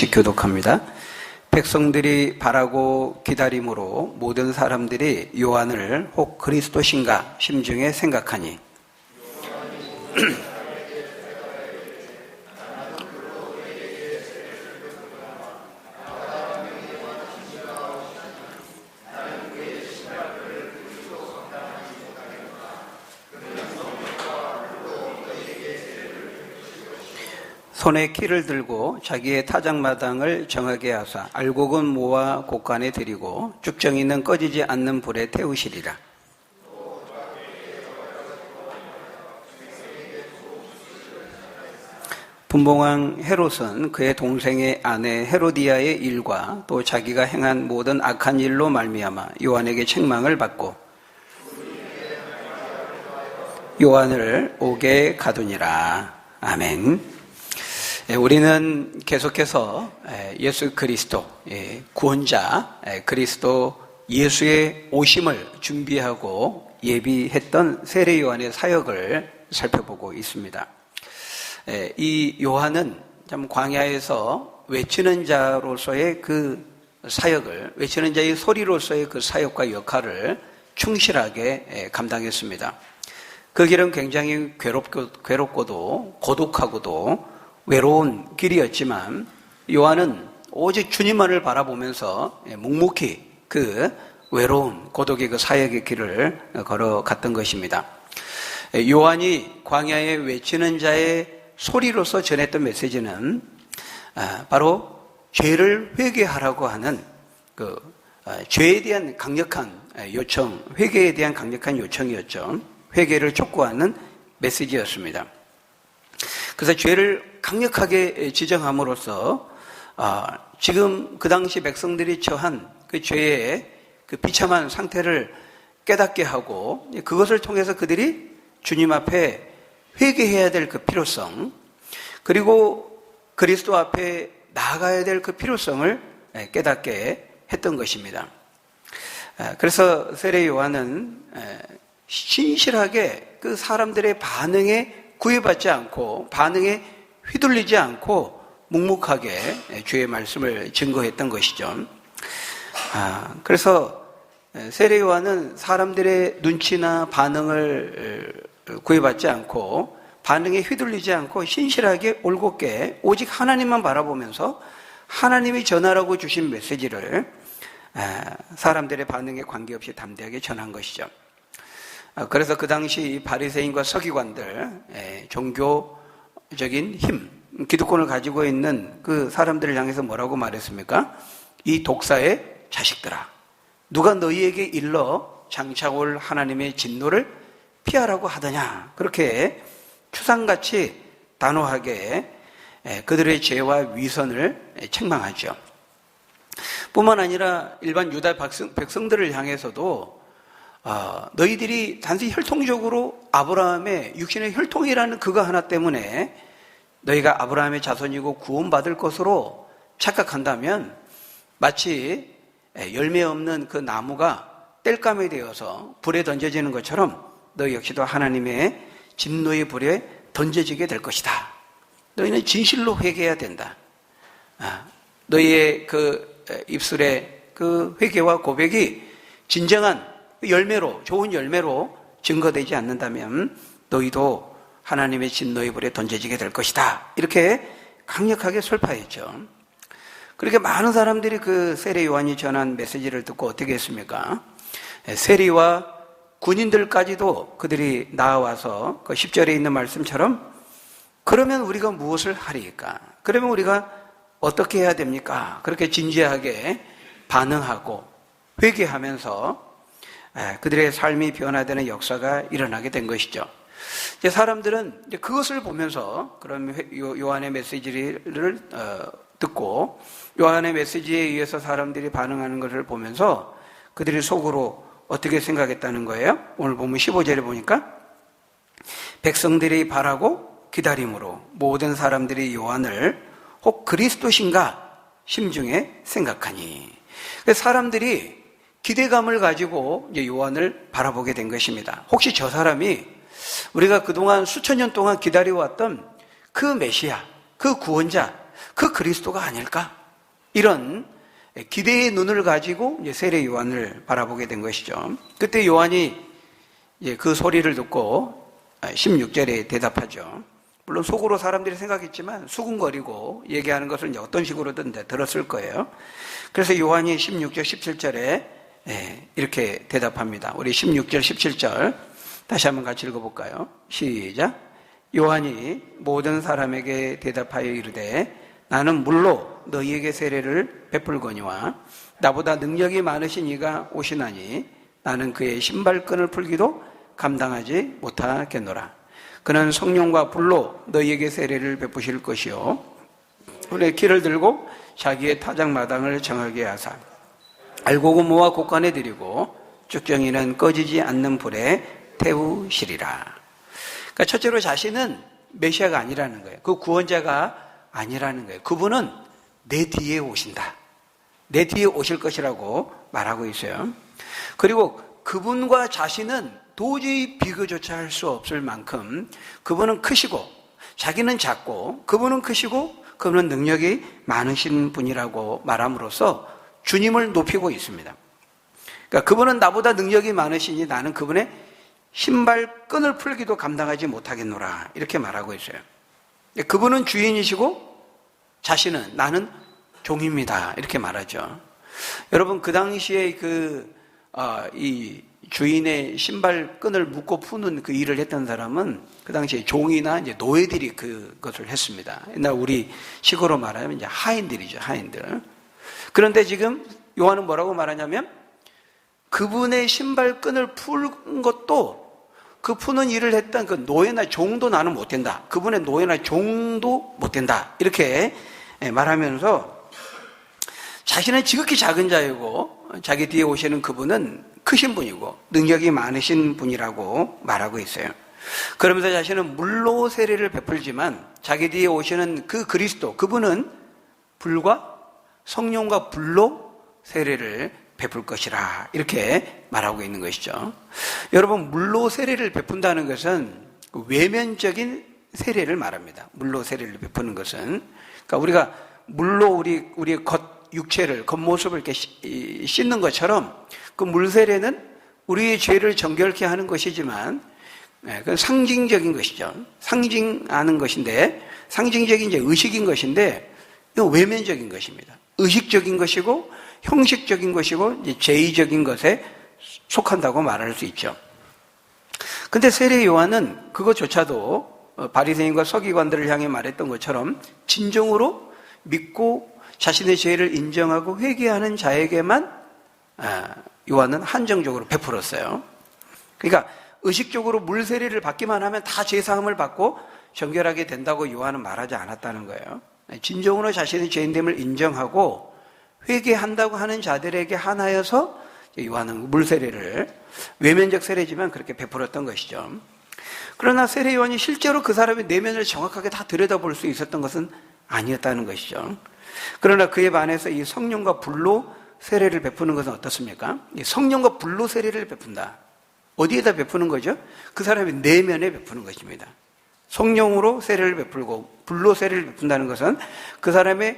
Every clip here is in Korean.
교독합니다. 백성들이 바라고 기다림으로 모든 사람들이 요한을 혹 그리스도신가 심중에 생각하니 손에 키를 들고 자기의 타작마당을 정하게 하사 알곡은 모아 곡간에 들이고 쭉정이는 꺼지지 않는 불에 태우시리라. 분봉왕 헤롯은 그의 동생의 아내 헤로디아의 일과 또 자기가 행한 모든 악한 일로 말미암아 요한에게 책망을 받고 요한을 옥에 가두니라. 아멘. 우리는 계속해서 예수 그리스도 구원자 그리스도 예수의 오심을 준비하고 예비했던 세례 요한의 사역을 살펴보고 있습니다. 이 요한은 참 광야에서 외치는 자로서의 그 사역을, 외치는 자의 소리로서의 그 사역과 역할을 충실하게 감당했습니다. 그 길은 굉장히 괴롭고도 고독하고도 외로운 길이었지만 요한은 오직 주님만을 바라보면서 묵묵히 그 외로운 고독의 그 사역의 길을 걸어갔던 것입니다. 요한이 광야에 외치는 자의 소리로서 전했던 메시지는 바로 죄를 회개하라고 하는 그 죄에 대한 강력한 요청, 회개에 대한 강력한 요청이었죠. 회개를 촉구하는 메시지였습니다. 그래서 죄를 강력하게 지정함으로써 지금 그 당시 백성들이 처한 그 죄의 그 비참한 상태를 깨닫게 하고 그것을 통해서 그들이 주님 앞에 회개해야 될 그 필요성, 그리고 그리스도 앞에 나아가야 될 그 필요성을 깨닫게 했던 것입니다. 그래서 세례 요한은 신실하게 그 사람들의 반응에 구애받지 않고 반응에 휘둘리지 않고 묵묵하게 주의 말씀을 증거했던 것이죠. 그래서 세례 요한은 사람들의 눈치나 반응을 구애받지 않고 반응에 휘둘리지 않고 신실하게 올곧게 오직 하나님만 바라보면서 하나님이 전하라고 주신 메시지를 사람들의 반응에 관계없이 담대하게 전한 것이죠. 그래서 그 당시 바리새인과 서기관들, 종교적인 힘, 기득권을 가지고 있는 그 사람들을 향해서 뭐라고 말했습니까? 이 독사의 자식들아, 누가 너희에게 일러 장차올 하나님의 진노를 피하라고 하더냐. 그렇게 추상같이 단호하게 그들의 죄와 위선을 책망하죠. 뿐만 아니라 일반 유다 백성들을 향해서도 너희들이 단순히 혈통적으로 아브라함의 육신의 혈통이라는 그거 하나 때문에 너희가 아브라함의 자손이고 구원받을 것으로 착각한다면 마치 열매 없는 그 나무가 땔감이 되어서 불에 던져지는 것처럼 너희 역시도 하나님의 진노의 불에 던져지게 될 것이다. 너희는 진실로 회개해야 된다. 너희의 그 입술의 그 회개와 고백이 진정한 열매로, 좋은 열매로 증거되지 않는다면 너희도 하나님의 진노의 불에 던져지게 될 것이다. 이렇게 강력하게 설파했죠. 그렇게 많은 사람들이 그 세례 요한이 전한 메시지를 듣고 어떻게 했습니까? 세리와 군인들까지도 그들이 나와서 그 10절에 있는 말씀처럼 그러면 우리가 무엇을 하리까? 그러면 우리가 어떻게 해야 됩니까? 그렇게 진지하게 반응하고 회개하면서 그들의 삶이 변화되는 역사가 일어나게 된 것이죠. 이제 사람들은 이제 그것을 보면서 그런 요한의 메시지를 듣고 요한의 메시지에 의해서 사람들이 반응하는 것을 보면서 그들이 속으로 어떻게 생각했다는 거예요? 오늘 보면 15절에 보니까 백성들이 바라고 기다림으로 모든 사람들이 요한을 혹 그리스도신가 심중에 생각하니, 사람들이 기대감을 가지고 이제 요한을 바라보게 된 것입니다. 혹시 저 사람이 우리가 그동안 수천 년 동안 기다려왔던 그 메시아, 그 구원자, 그 그리스도가 아닐까? 이런 기대의 눈을 가지고 이제 세례 요한을 바라보게 된 것이죠. 그때 요한이 이제 그 소리를 듣고 16절에 대답하죠. 물론 속으로 사람들이 생각했지만 수군거리고 얘기하는 것을 이제 어떤 식으로든 이제 들었을 거예요. 그래서 요한이 16절, 17절에 이렇게 대답합니다. 우리 16절, 17절 다시 한번 같이 읽어볼까요? 시작. 요한이 모든 사람에게 대답하여 이르되 나는 물로 너희에게 세례를 베풀거니와 나보다 능력이 많으신 이가 오시나니 나는 그의 신발끈을 풀기도 감당하지 못하겠노라. 그는 성령과 불로 너희에게 세례를 베푸실 것이요 손에 키를 들고 자기의 타작마당을 정하게 하사 알고고모와 곡간에 들이고 쭉정이는 꺼지지 않는 불에 태우시리라. 그러니까 첫째로 자신은 메시아가 아니라는 거예요. 그 구원자가 아니라는 거예요. 그분은 내 뒤에 오신다. 내 뒤에 오실 것이라고 말하고 있어요. 그리고 그분과 자신은 도저히 비교조차 할 수 없을 만큼 그분은 크시고 자기는 작고 그분은 크시고 그분은 능력이 많으신 분이라고 말함으로써 주님을 높이고 있습니다. 그러니까 그분은 나보다 능력이 많으시니 나는 그분의 신발끈을 풀기도 감당하지 못하겠노라 이렇게 말하고 있어요. 그분은 주인이시고 자신은 나는 종입니다 이렇게 말하죠. 여러분 그 당시에 이 주인의 신발끈을 묶고 푸는 그 일을 했던 사람은 그 당시에 종이나 이제 노예들이 그것을 했습니다. 옛날 우리 식으로 말하면 이제 하인들이죠, 하인들. 그런데 지금 요한은 뭐라고 말하냐면 그분의 신발끈을 푸는 것도 그 푸는 일을 했던 그 노예나 종도 나는 못 된다. 그분의 노예나 종도 못 된다. 이렇게 말하면서 자신은 지극히 작은 자이고 자기 뒤에 오시는 그분은 크신 분이고 능력이 많으신 분이라고 말하고 있어요. 그러면서 자신은 물로 세례를 베풀지만 자기 뒤에 오시는 그 그리스도, 그분은 불과 성령과 불로 세례를 베풀 것이라 이렇게 말하고 있는 것이죠. 여러분 물로 세례를 베푼다는 것은 외면적인 세례를 말합니다. 물로 세례를 베푸는 것은 그러니까 우리가 물로 우리의 육체를 겉모습을 이렇게 씻는 것처럼 그 물세례는 우리의 죄를 정결케 하는 것이지만 그건 상징적인 것이죠. 상징하는 것인데 상징적인 이제 의식인 것인데 이건 외면적인 것입니다. 의식적인 것이고 형식적인 것이고 이제 제의적인 것에 속한다고 말할 수 있죠. 근데 세례 요한은 그것조차도 바리새인과 서기관들을 향해 말했던 것처럼 진정으로 믿고 자신의 죄를 인정하고 회개하는 자에게만 요한은 한정적으로 베풀었어요. 그러니까 의식적으로 물 세례를 받기만 하면 다 죄사함을 받고 정결하게 된다고 요한은 말하지 않았다는 거예요. 진정으로 자신의 죄인됨을 인정하고 회개한다고 하는 자들에게 한하여서 요한은 물 세례를 외면적 세례지만 그렇게 베풀었던 것이죠. 그러나 세례 요한이 실제로 그 사람의 내면을 정확하게 다 들여다볼 수 있었던 것은 아니었다는 것이죠. 그러나 그에 반해서 이 성령과 불로 세례를 베푸는 것은 어떻습니까? 이 성령과 불로 세례를 베푼다. 어디에다 베푸는 거죠? 그 사람의 내면에 베푸는 것입니다. 성령으로 세례를 베풀고 불로 세례를 베푼다는 것은 그 사람의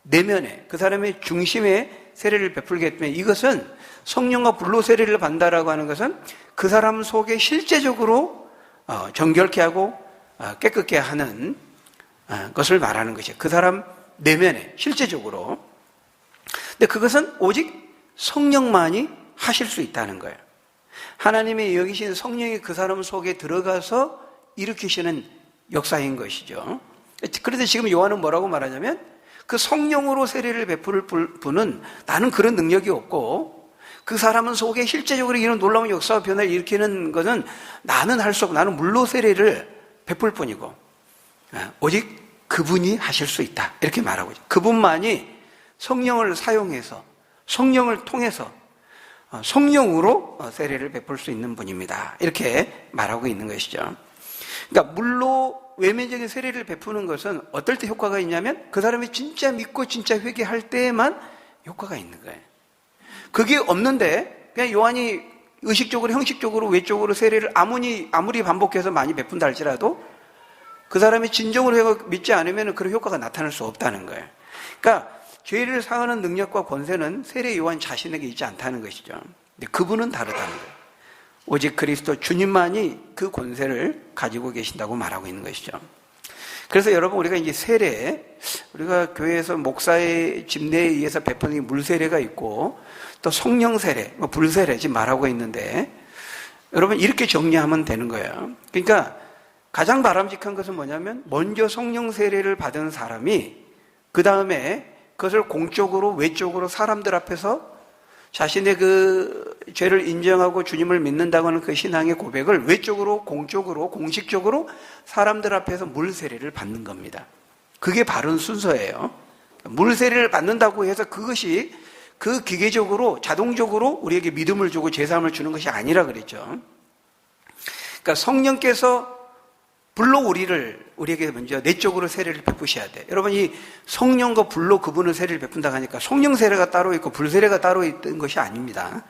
내면에, 그 사람의 중심에 세례를 베풀기 때문에 이것은 성령과 불로 세례를 받는다라고 하는 것은 그 사람 속에 실제적으로 정결케 하고 깨끗게 하는 것을 말하는 것이에요. 그 사람 내면에 실제적으로. 근데 그것은 오직 성령만이 하실 수 있다는 거예요. 하나님의 여기신 성령이 그 사람 속에 들어가서 일으키시는 역사인 것이죠. 그런데 지금 요한은 뭐라고 말하냐면 그 성령으로 세례를 베풀 분은 나는 그런 능력이 없고 그 사람은 속에 실제적으로 이런 놀라운 역사와 변화를 일으키는 것은 나는 할 수 없고 나는 물로 세례를 베풀 뿐이고 오직 그분이 하실 수 있다 이렇게 말하고 있죠. 그분만이 성령을 사용해서 성령을 통해서 성령으로 세례를 베풀 수 있는 분입니다 이렇게 말하고 있는 것이죠. 그러니까 물로 외면적인 세례를 베푸는 것은 어떨 때 효과가 있냐면 그 사람이 진짜 믿고 진짜 회개할 때에만 효과가 있는 거예요. 그게 없는데 그냥 요한이 의식적으로 형식적으로 외적으로 세례를 아무리 반복해서 많이 베푼다 할지라도 그 사람이 진정으로 믿지 않으면 그런 효과가 나타날 수 없다는 거예요. 그러니까 죄를 사하는 능력과 권세는 세례 요한 자신에게 있지 않다는 것이죠. 근데 그분은 다르다는 거예요. 오직 그리스도 주님만이 그 권세를 가지고 계신다고 말하고 있는 것이죠. 그래서 여러분, 우리가 이제 세례, 우리가 교회에서 목사의 집례에 의해서 베푸는 물세례가 있고, 또 성령 세례, 불세례 지금 말하고 있는데, 여러분 이렇게 정리하면 되는 거예요. 그러니까 가장 바람직한 것은 뭐냐면, 먼저 성령 세례를 받은 사람이 그 다음에 그것을 공적으로, 외적으로 사람들 앞에서 자신의 그 죄를 인정하고 주님을 믿는다고 하는 그 신앙의 고백을 외적으로, 공적으로, 공식적으로 사람들 앞에서 물세례를 받는 겁니다. 그게 바른 순서예요. 물세례를 받는다고 해서 그것이 그 기계적으로, 자동적으로 우리에게 믿음을 주고 제사함을 주는 것이 아니라 그랬죠. 그러니까 성령께서 불로 우리에게 먼저 내적으로 세례를 베푸셔야 돼. 여러분, 이 성령과 불로 그분을 세례를 베푼다고 하니까 성령 세례가 따로 있고 불세례가 따로 있던 것이 아닙니다.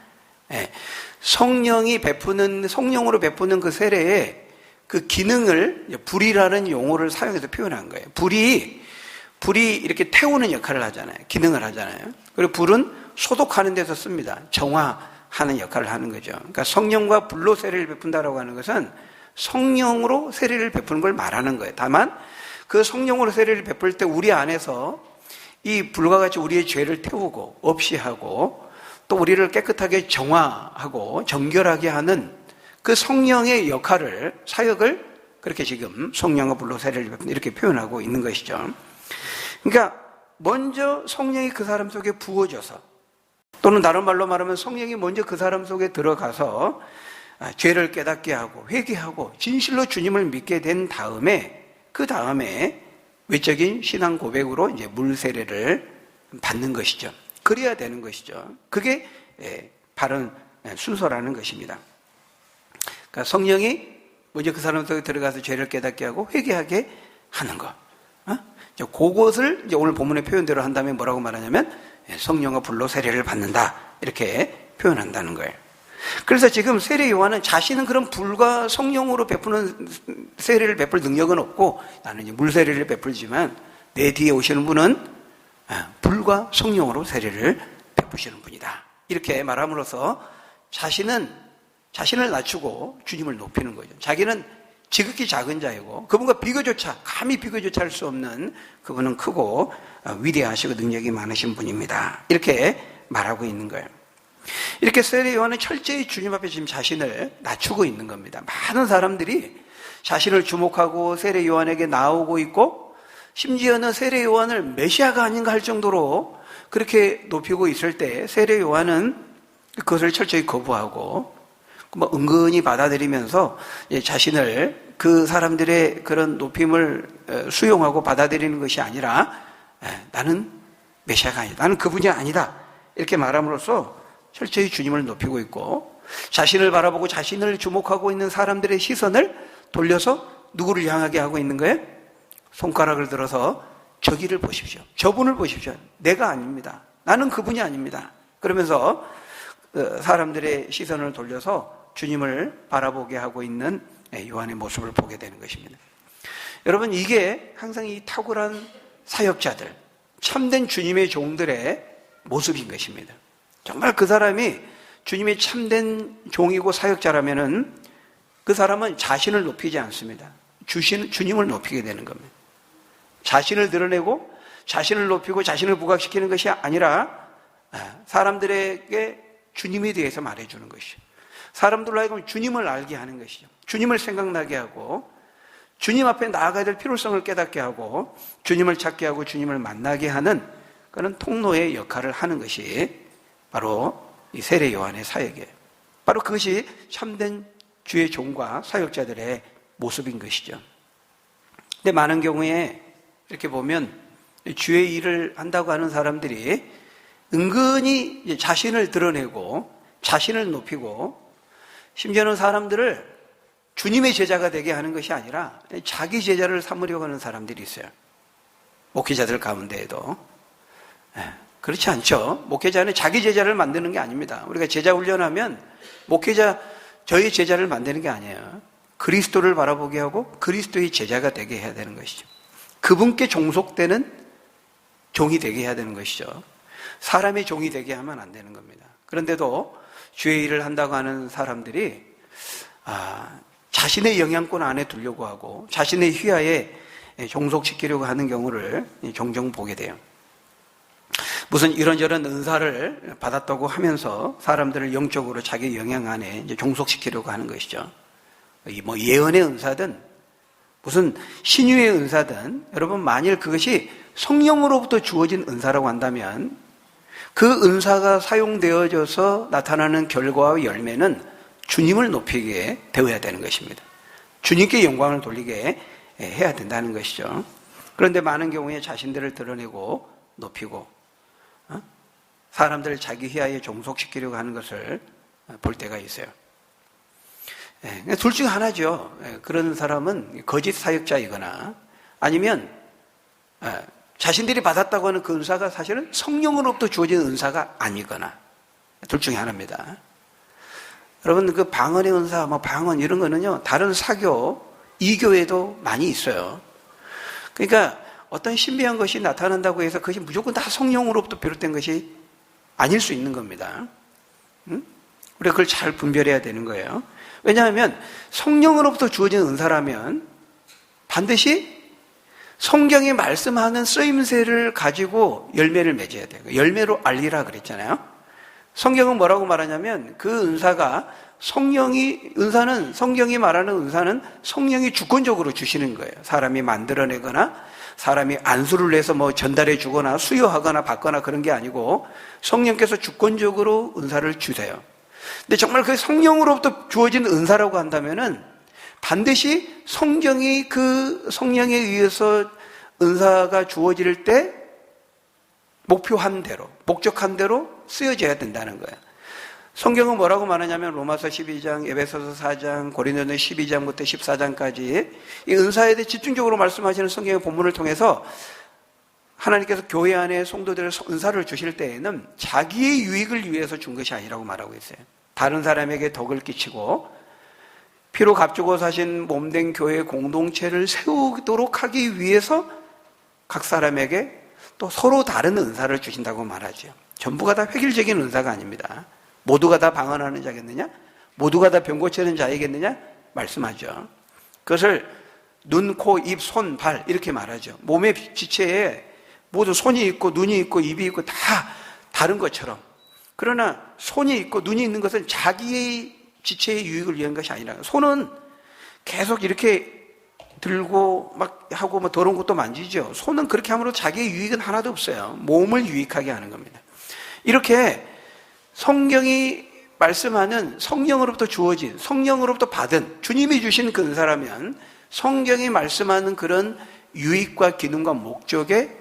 예. 성령이 베푸는, 성령으로 베푸는 그 세례에 그 기능을 불이라는 용어를 사용해서 표현한 거예요. 불이 이렇게 태우는 역할을 하잖아요. 기능을 하잖아요. 그리고 불은 소독하는 데서 씁니다. 정화하는 역할을 하는 거죠. 그러니까 성령과 불로 세례를 베푼다라고 하는 것은 성령으로 세례를 베푸는 걸 말하는 거예요. 다만 그 성령으로 세례를 베풀 때 우리 안에서 이 불과 같이 우리의 죄를 태우고 없이 하고 또 우리를 깨끗하게 정화하고 정결하게 하는 그 성령의 역할을, 사역을 그렇게 지금 성령과 불로 세례를 베푼다 이렇게 표현하고 있는 것이죠. 그러니까 먼저 성령이 그 사람 속에 부어져서, 또는 다른 말로 말하면 성령이 먼저 그 사람 속에 들어가서 죄를 깨닫게 하고 회개하고 진실로 주님을 믿게 된 다음에, 그 다음에 외적인 신앙 고백으로 이제 물 세례를 받는 것이죠. 그래야 되는 것이죠. 그게 바른 순서라는 것입니다. 그러니까 성령이 먼저 그 사람 속에 들어가서 죄를 깨닫게 하고 회개하게 하는 것. 그것을 이제 오늘 본문의 표현대로 한다면 뭐라고 말하냐면 성령과 불로 세례를 받는다 이렇게 표현한다는 거예요. 그래서 지금 세례 요한은 자신은 그런 불과 성령으로 베푸는 세례를 베풀 능력은 없고, 나는 이제 물 세례를 베풀지만 내 뒤에 오시는 분은 불과 성령으로 세례를 베푸시는 분이다. 이렇게 말함으로써 자신을 낮추고 주님을 높이는 거죠. 자기는 지극히 작은 자이고 그분과 감히 비교조차 할 수 없는, 그분은 크고 위대하시고 능력이 많으신 분입니다. 이렇게 말하고 있는 거예요. 이렇게 세례 요한은 철저히 주님 앞에 지금 자신을 낮추고 있는 겁니다. 많은 사람들이 자신을 주목하고 세례 요한에게 나오고 있고, 심지어는 세례 요한을 메시아가 아닌가 할 정도로 그렇게 높이고 있을 때 세례 요한은 그것을 철저히 거부하고 은근히 받아들이면서 자신을 그 사람들의 그런 높임을 수용하고 받아들이는 것이 아니라 나는 메시아가 아니다, 나는 그분이 아니다 이렇게 말함으로써 철저히 주님을 높이고 있고, 자신을 바라보고 자신을 주목하고 있는 사람들의 시선을 돌려서 누구를 향하게 하고 있는 거예요? 손가락을 들어서 저기를 보십시오, 저분을 보십시오, 내가 아닙니다, 나는 그분이 아닙니다 그러면서 사람들의 시선을 돌려서 주님을 바라보게 하고 있는 요한의 모습을 보게 되는 것입니다. 여러분, 이게 항상 이 탁월한 사역자들, 참된 주님의 종들의 모습인 것입니다. 정말 그 사람이 주님의 참된 종이고 사역자라면은 그 사람은 자신을 높이지 않습니다. 주님을 높이게 되는 겁니다. 자신을 드러내고 자신을 높이고 자신을 부각시키는 것이 아니라 사람들에게 주님에 대해서 말해주는 것이죠. 사람들로 하여금 주님을 알게 하는 것이죠. 주님을 생각나게 하고 주님 앞에 나아가야 될 필요성을 깨닫게 하고 주님을 찾게 하고 주님을 만나게 하는 그런 통로의 역할을 하는 것이 바로 이 세례 요한의 사역이에요. 바로 그것이 참된 주의 종과 사역자들의 모습인 것이죠. 근데 많은 경우에 이렇게 보면 주의 일을 한다고 하는 사람들이 은근히 자신을 드러내고 자신을 높이고 심지어는 사람들을 주님의 제자가 되게 하는 것이 아니라 자기 제자를 삼으려고 하는 사람들이 있어요. 목회자들 가운데에도. 그렇지 않죠. 목회자는 자기 제자를 만드는 게 아닙니다. 우리가 제자 훈련하면 목회자, 저희 제자를 만드는 게 아니에요. 그리스도를 바라보게 하고 그리스도의 제자가 되게 해야 되는 것이죠. 그분께 종속되는 종이 되게 해야 되는 것이죠. 사람의 종이 되게 하면 안 되는 겁니다. 그런데도 주의 일을 한다고 하는 사람들이 자신의 영향권 안에 두려고 하고 자신의 휘하에 종속시키려고 하는 경우를 종종 보게 돼요. 무슨 이런저런 은사를 받았다고 하면서 사람들을 영적으로 자기 영향 안에 이제 종속시키려고 하는 것이죠. 뭐 예언의 은사든 무슨 신유의 은사든 여러분 만일 그것이 성령으로부터 주어진 은사라고 한다면 그 은사가 사용되어져서 나타나는 결과와 열매는 주님을 높이게 되어야 되는 것입니다. 주님께 영광을 돌리게 해야 된다는 것이죠. 그런데 많은 경우에 자신들을 드러내고 높이고 사람들을 자기 휘하에 종속시키려고 하는 것을 볼 때가 있어요. 둘 중 하나죠. 그런 사람은 거짓 사역자이거나 아니면 자신들이 받았다고 하는 그 은사가 사실은 성령으로부터 주어진 은사가 아니거나 둘 중에 하나입니다. 여러분 그 방언의 은사, 방언 이런 거는요 다른 사교, 이교에도 많이 있어요. 그러니까 어떤 신비한 것이 나타난다고 해서 그것이 무조건 다 성령으로부터 비롯된 것이 아닐 수 있는 겁니다. 우리가 그걸 잘 분별해야 되는 거예요. 왜냐하면 성령으로부터 주어진 은사라면 반드시 성경이 말씀하는 쓰임새를 가지고 열매를 맺어야 돼요. 열매로 알리라 그랬잖아요. 성경은 뭐라고 말하냐면 그 은사가 은사는 성경이 말하는 은사는 성령이 주권적으로 주시는 거예요. 사람이 만들어내거나 사람이 안수를 해서 전달해 주거나 수여하거나 받거나 그런 게 아니고 성령께서 주권적으로 은사를 주세요. 근데 정말 그 성령으로부터 주어진 은사라고 한다면은 반드시 성경이 그 성령에 의해서 은사가 주어질 때 목표한 대로, 목적한 대로 쓰여져야 된다는 거예요. 성경은 뭐라고 말하냐면 로마서 12장, 에베소서 4장, 고린도서 12장부터 14장까지 이 은사에 대해 집중적으로 말씀하시는 성경의 본문을 통해서 하나님께서 교회 안에 성도들의 은사를 주실 때에는 자기의 유익을 위해서 준 것이 아니라고 말하고 있어요. 다른 사람에게 덕을 끼치고 피로 값주고 사신 몸된 교회 공동체를 세우도록 하기 위해서 각 사람에게 또 서로 다른 은사를 주신다고 말하죠. 전부가 다 획일적인 은사가 아닙니다. 모두가 다 방언하는 자겠느냐? 모두가 다 병 고치는 자이겠느냐? 말씀하죠. 그것을 눈, 코, 입, 손, 발 이렇게 말하죠. 몸의 지체에 모두 손이 있고 눈이 있고 입이 있고 다 다른 것처럼. 그러나 손이 있고 눈이 있는 것은 자기의 지체의 유익을 위한 것이 아니라 손은 계속 이렇게 들고 막 하고 더러운 것도 만지죠. 손은 그렇게 함으로 자기의 유익은 하나도 없어요. 몸을 유익하게 하는 겁니다. 이렇게 성경이 말씀하는 성령으로부터 주어진, 성령으로부터 받은 주님이 주신 그 은사라면 성경이 말씀하는 그런 유익과 기능과 목적에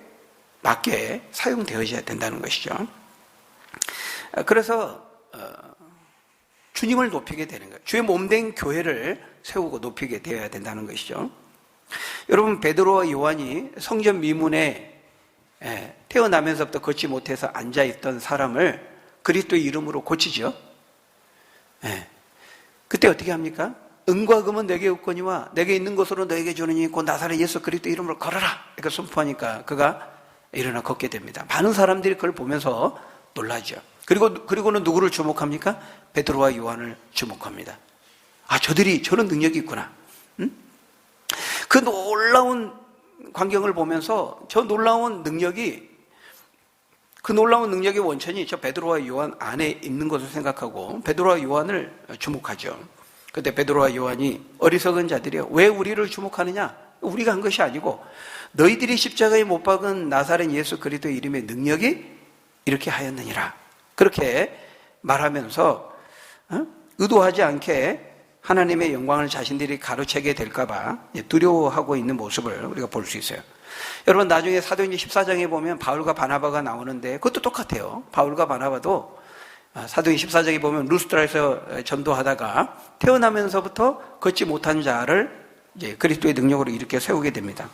맞게 사용되어져야 된다는 것이죠. 그래서 주님을 높이게 되는 거예요. 주의 몸된 교회를 세우고 높이게 되어야 된다는 것이죠. 여러분 베드로와 요한이 성전 미문에 태어나면서부터 걷지 못해서 앉아있던 사람을 그리스도의 이름으로 고치죠. 그때 어떻게 합니까? 은과 금은 내게 없거니와 내게 있는 것으로 너에게 주느니 곧 나사렛 예수 그리스도 이름으로 걸어라 이렇게 선포하니까 그가 일어나 걷게 됩니다. 많은 사람들이 그걸 보면서 놀라죠. 그리고는 누구를 주목합니까? 베드로와 요한을 주목합니다. 저들이 저런 능력이 있구나. 그 놀라운 광경을 보면서 그 놀라운 능력의 원천이 저 베드로와 요한 안에 있는 것을 생각하고 베드로와 요한을 주목하죠. 그때 베드로와 요한이 어리석은 자들이요. 왜 우리를 주목하느냐? 우리가 한 것이 아니고 너희들이 십자가에 못 박은 나사렛 예수 그리스도의 이름의 능력이 이렇게 하였느니라. 그렇게 말하면서 의도하지 않게 하나님의 영광을 자신들이 가로채게 될까봐 두려워하고 있는 모습을 우리가 볼 수 있어요. 여러분 나중에 사도행전 14장에 보면 바울과 바나바가 나오는데 그것도 똑같아요. 바울과 바나바도 사도행전 14장에 보면 루스드라에서 전도하다가 태어나면서부터 걷지 못한 자를 이제 그리스도의 능력으로 이렇게 세우게 됩니다.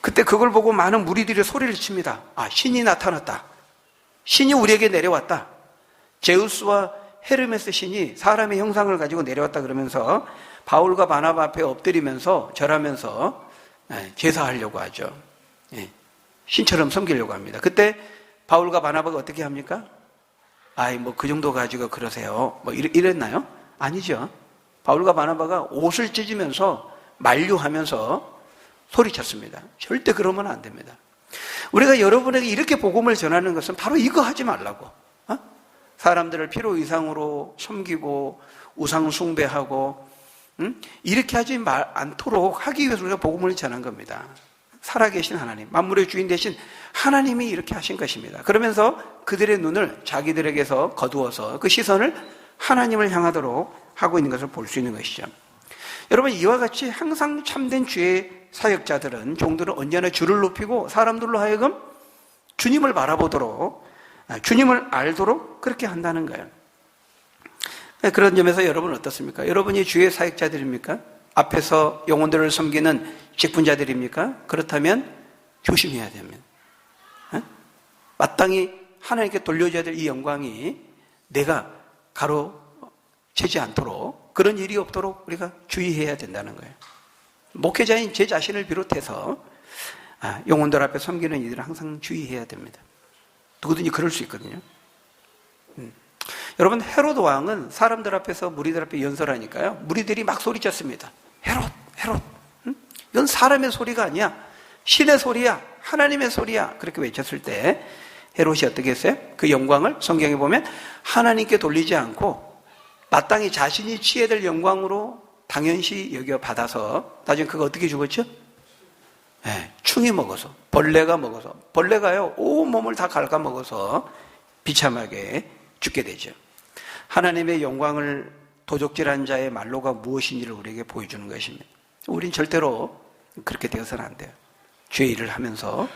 그때 그걸 보고 많은 무리들이 소리를 칩니다. 신이 나타났다. 신이 우리에게 내려왔다. 제우스와 헤르메스 신이 사람의 형상을 가지고 내려왔다 그러면서 바울과 바나바 앞에 엎드리면서 절하면서 제사하려고 하죠. 신처럼 섬기려고 합니다. 그때 바울과 바나바가 어떻게 합니까? 아이 뭐 그 정도 가지고 그러세요. 뭐 이랬나요? 아니죠. 바울과 바나바가 옷을 찢으면서 만류하면서 소리쳤습니다. 절대 그러면 안 됩니다. 우리가 여러분에게 이렇게 복음을 전하는 것은 바로 이거 하지 말라고. 사람들을 필요 이상으로 섬기고 우상 숭배하고 이렇게 하지 않도록 하기 위해서 우리가 복음을 전한 겁니다. 살아계신 하나님, 만물의 주인 되신 하나님이 이렇게 하신 것입니다. 그러면서 그들의 눈을 자기들에게서 거두어서 그 시선을 하나님을 향하도록 하고 있는 것을 볼 수 있는 것이죠. 여러분, 이와 같이 항상 참된 주의 사역자들은, 종들은 언제나 주를 높이고 사람들로 하여금 주님을 바라보도록, 주님을 알도록 그렇게 한다는 거예요. 그런 점에서 여러분은 어떻습니까? 여러분이 주의 사역자들입니까? 앞에서 영혼들을 섬기는 직분자들입니까? 그렇다면 조심해야 됩니다. 마땅히 하나님께 돌려줘야 될 이 영광이 내가 가로채지 않도록, 그런 일이 없도록 우리가 주의해야 된다는 거예요. 목회자인 제 자신을 비롯해서 영혼들 앞에 섬기는 이들은 항상 주의해야 됩니다. 누구든지 그럴 수 있거든요. 여러분, 헤롯 왕은 사람들 앞에서 무리들 앞에 연설하니까요, 무리들이 막 소리쳤습니다. 헤롯. 이건 사람의 소리가 아니야. 신의 소리야. 하나님의 소리야. 그렇게 외쳤을 때 헤롯이 어떻게 했어요? 그 영광을 성경에 보면 하나님께 돌리지 않고 마땅히 자신이 취해야 될 영광으로 당연시 여겨 받아서 나중에 그거 어떻게 죽었죠? 충이 먹어서, 벌레가 먹어서, 벌레가요 온몸을 다 갉아먹어서 비참하게 죽게 되죠. 하나님의 영광을 도적질한 자의 말로가 무엇인지를 우리에게 보여주는 것입니다. 우린 절대로 그렇게 되어서는 안 돼요. 죄 일을 하면서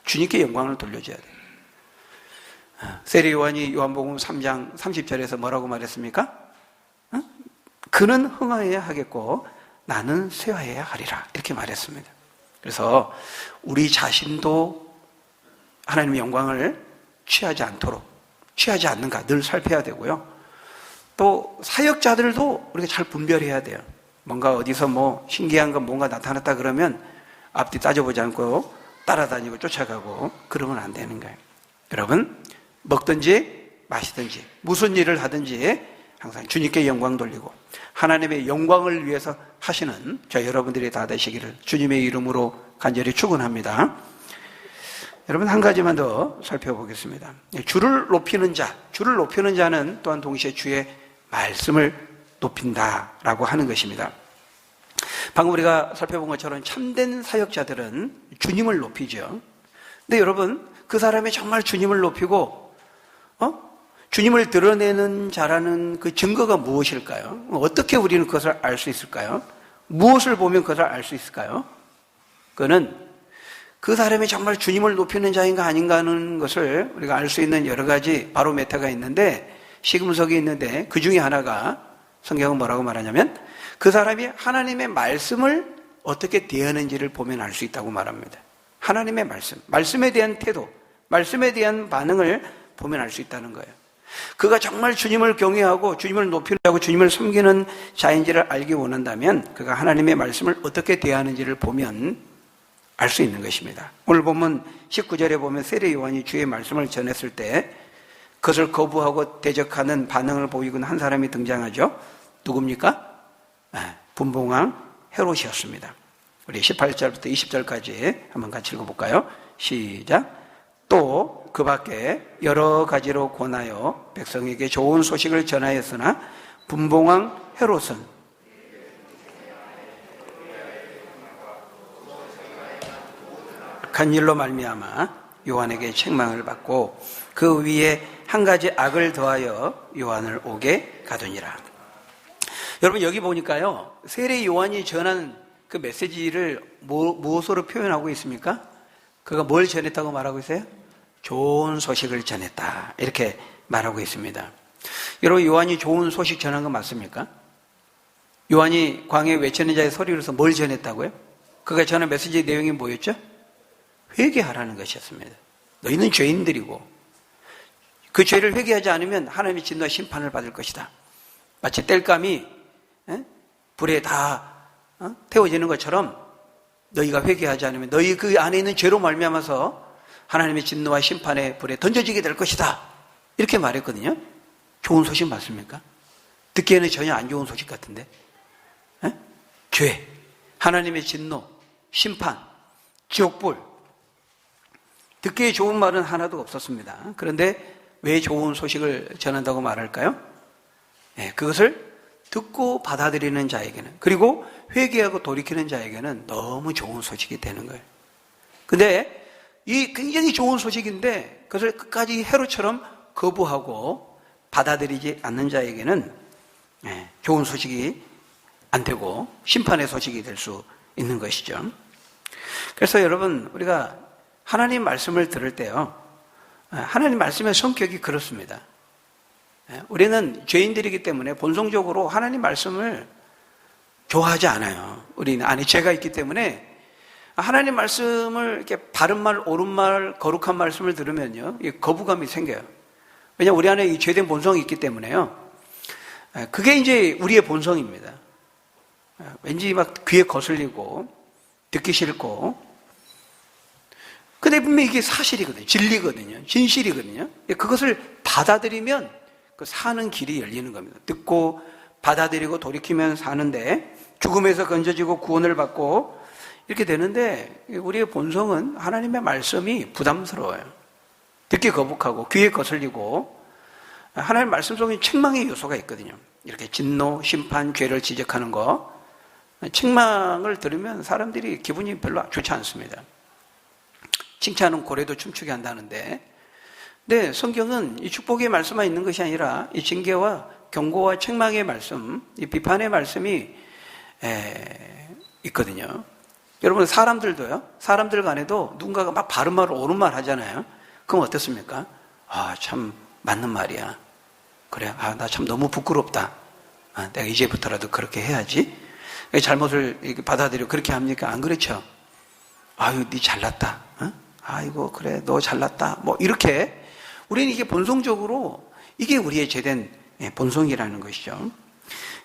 주님께 영광을 돌려줘야 돼요. 세례 요한이 요한복음 3장 30절에서 뭐라고 말했습니까? 그는 흥하여야 하겠고 나는 쇠하여야 하리라, 이렇게 말했습니다. 그래서 우리 자신도 하나님의 영광을 취하지 않도록, 취하지 않는가 늘 살펴야 되고요. 또 사역자들도 우리가 잘 분별해야 돼요. 뭔가 어디서 뭐 신기한 건 뭔가 나타났다 그러면 앞뒤 따져보지 않고 따라다니고 쫓아가고 그러면 안 되는 거예요. 여러분, 먹든지 마시든지 무슨 일을 하든지 항상 주님께 영광 돌리고 하나님의 영광을 위해서 하시는 저 여러분들이 다 되시기를 주님의 이름으로 간절히 축원합니다. 여러분, 한 가지만 더 살펴보겠습니다. 주를 높이는 자, 주를 높이는 자는 또한 동시에 주의 말씀을 높인다라고 하는 것입니다. 방금 우리가 살펴본 것처럼 참된 사역자들은 주님을 높이죠. 근데 여러분, 그 사람이 정말 주님을 높이고 주님을 드러내는 자라는 그 증거가 무엇일까요? 어떻게 우리는 그것을 알 수 있을까요? 무엇을 보면 그것을 알 수 있을까요? 그거는 그 사람이 정말 주님을 높이는 자인가 아닌가 하는 것을 우리가 알 수 있는 여러 가지 바로메터가 있는데, 시금석이 있는데 그 중에 하나가 성경은 뭐라고 말하냐면 그 사람이 하나님의 말씀을 어떻게 대하는지를 보면 알 수 있다고 말합니다. 하나님의 말씀, 말씀에 대한 태도, 말씀에 대한 반응을 보면 알 수 있다는 거예요. 그가 정말 주님을 경외하고 주님을 높이려고 주님을 섬기는 자인지를 알기 원한다면 그가 하나님의 말씀을 어떻게 대하는지를 보면 알 수 있는 것입니다. 오늘 보면 19절에 보면 세례 요한이 주의 말씀을 전했을 때 그것을 거부하고 대적하는 반응을 보이는 한 사람이 등장하죠. 누굽니까? 분봉왕 헤롯이었습니다. 우리 18절부터 20절까지 한번 같이 읽어볼까요? 시작. 또 그 밖에 여러 가지로 권하여 백성에게 좋은 소식을 전하였으나 분봉왕 헤롯은 간 일로 말미암아 요한에게 책망을 받고 그 위에 한 가지 악을 더하여 요한을 옥에 가두니라. 여러분, 여기 보니까요, 세례 요한이 전한 그 메시지를 무엇으로 표현하고 있습니까? 그가 뭘 전했다고 말하고 있어요? 좋은 소식을 전했다, 이렇게 말하고 있습니다. 여러분, 요한이 좋은 소식 전한 거 맞습니까? 요한이 광야에 외치는 자의 소리로서 뭘 전했다고요? 그가 전한 메시지의 내용이 뭐였죠? 회개하라는 것이었습니다. 너희는 죄인들이고 그 죄를 회개하지 않으면 하나님의 진노와 심판을 받을 것이다. 마치 땔감이 불에 다 태워지는 것처럼 너희가 회개하지 않으면 너희 그 안에 있는 죄로 말미암아서 하나님의 진노와 심판의 불에 던져지게 될 것이다. 이렇게 말했거든요. 좋은 소식 맞습니까? 듣기에는 전혀 안 좋은 소식 같은데. 죄, 하나님의 진노, 심판, 지옥불. 듣기에 좋은 말은 하나도 없었습니다. 그런데 왜 좋은 소식을 전한다고 말할까요? 그것을 듣고 받아들이는 자에게는, 그리고 회개하고 돌이키는 자에게는 너무 좋은 소식이 되는 거예요. 근데 이 굉장히 좋은 소식인데 그것을 끝까지 해로처럼 거부하고 받아들이지 않는 자에게는 좋은 소식이 안 되고 심판의 소식이 될 수 있는 것이죠. 그래서 여러분, 우리가 하나님 말씀을 들을 때요, 하나님 말씀의 성격이 그렇습니다. 우리는 죄인들이기 때문에 본성적으로 하나님 말씀을 좋아하지 않아요. 우리는 안에 죄가 있기 때문에 하나님 말씀을 이렇게 바른 말, 옳은 말, 거룩한 말씀을 들으면요, 거부감이 생겨요. 왜냐하면 우리 안에 이 죄된 본성이 있기 때문에요. 그게 이제 우리의 본성입니다. 왠지 막 귀에 거슬리고 듣기 싫고, 근데 분명히 이게 사실이거든요. 진리거든요. 진실이거든요. 그것을 받아들이면 그 사는 길이 열리는 겁니다. 듣고 받아들이고 돌이키면 사는데, 죽음에서 건져지고 구원을 받고 이렇게 되는데, 우리의 본성은 하나님의 말씀이 부담스러워요. 듣기 거북하고 귀에 거슬리고, 하나님의 말씀 속에 책망의 요소가 있거든요. 이렇게 진노, 심판, 죄를 지적하는 거. 책망을 들으면 사람들이 기분이 별로 좋지 않습니다. 칭찬은 고래도 춤추게 한다는데, 근데 성경은 이 축복의 말씀만 있는 것이 아니라 이 징계와 경고와 책망의 말씀, 이 비판의 말씀이 있거든요. 여러분, 사람들도요, 사람들 간에도 누군가가 막 바른 말, 옳은 말 하잖아요. 그럼 어떻습니까? 아, 참 맞는 말이야. 그래, 나 참 너무 부끄럽다. 내가 이제부터라도 그렇게 해야지. 잘못을 받아들이고 그렇게 합니까? 안 그렇죠? 아유, 니 잘났다. 아이고, 그래, 너 잘났다. 뭐 이렇게 우리는 이게 본성적으로 이게 우리의 죄된 본성이라는 것이죠.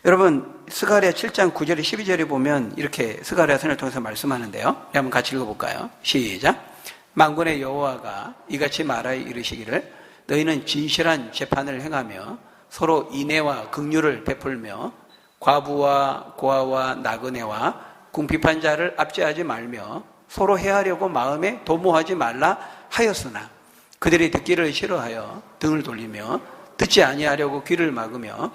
여러분, 스가랴 7장 9절에 12절에 보면 이렇게 스가랴 선을 통해서 말씀하는데요. 한번 같이 읽어볼까요? 시작. 만군의 여호와가 이같이 말하여 이르시기를, 너희는 진실한 재판을 행하며 서로 인애와 긍휼을 베풀며 과부와 고아와 나그네와 궁핍한 자를 압제하지 말며 서로 해하려고 마음에 도모하지 말라 하였으나 그들이 듣기를 싫어하여 등을 돌리며 듣지 아니하려고 귀를 막으며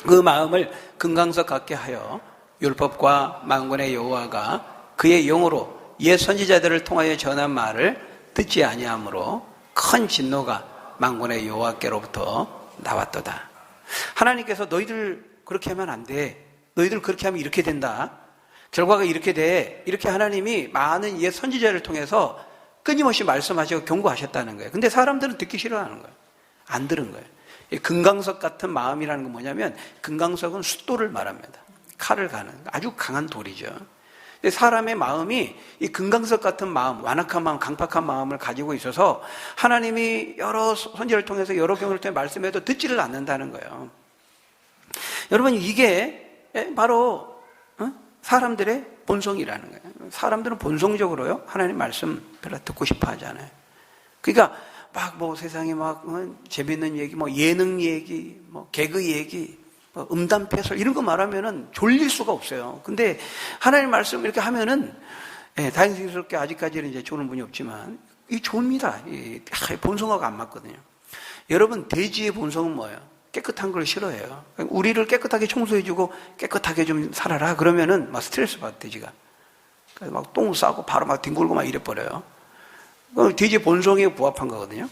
그 마음을 금강석 같게 하여 율법과 만군의 여호와가 그의 영으로 옛 선지자들을 통하여 전한 말을 듣지 아니하므로 큰 진노가 만군의 여호와께로부터 나왔도다. 하나님께서 너희들 그렇게 하면 안 돼. 너희들 그렇게 하면 이렇게 된다. 결과가 이렇게 돼. 이렇게 하나님이 많은 옛 선지자를 통해서 끊임없이 말씀하시고 경고하셨다는 거예요. 근데 사람들은 듣기 싫어하는 거예요. 안 들은 거예요. 금강석 같은 마음이라는 건 뭐냐면, 금강석은 숫돌을 말합니다. 칼을 가는 아주 강한 돌이죠. 사람의 마음이 이 금강석 같은 마음, 완악한 마음, 강팍한 마음을 가지고 있어서 하나님이 여러 선지자를 통해서 여러 경우를 통해 말씀해도 듣지를 않는다는 거예요. 여러분, 이게 바로 사람들의 본성이라는 거예요. 사람들은 본성적으로요, 하나님 말씀 별로 듣고 싶어 하잖아요. 그러니까 막 뭐 세상에 막 재밌는 얘기, 뭐 예능 얘기, 뭐 개그 얘기, 뭐 음담패설 이런 거 말하면은 졸릴 수가 없어요. 근데 하나님 말씀 이렇게 하면은 다행스럽게 아직까지는 이제 조는 분이 없지만 이 좋습니다. 본성하고 안 맞거든요. 여러분, 돼지의 본성은 뭐예요? 깨끗한 걸 싫어해요. 우리를 깨끗하게 청소해주고 깨끗하게 좀 살아라 그러면은 막 스트레스 받아, 돼지가. 그래서 막 똥 싸고 바로 막 뒹굴고 막 이래버려요. 돼지의 본성에 부합한 거거든요.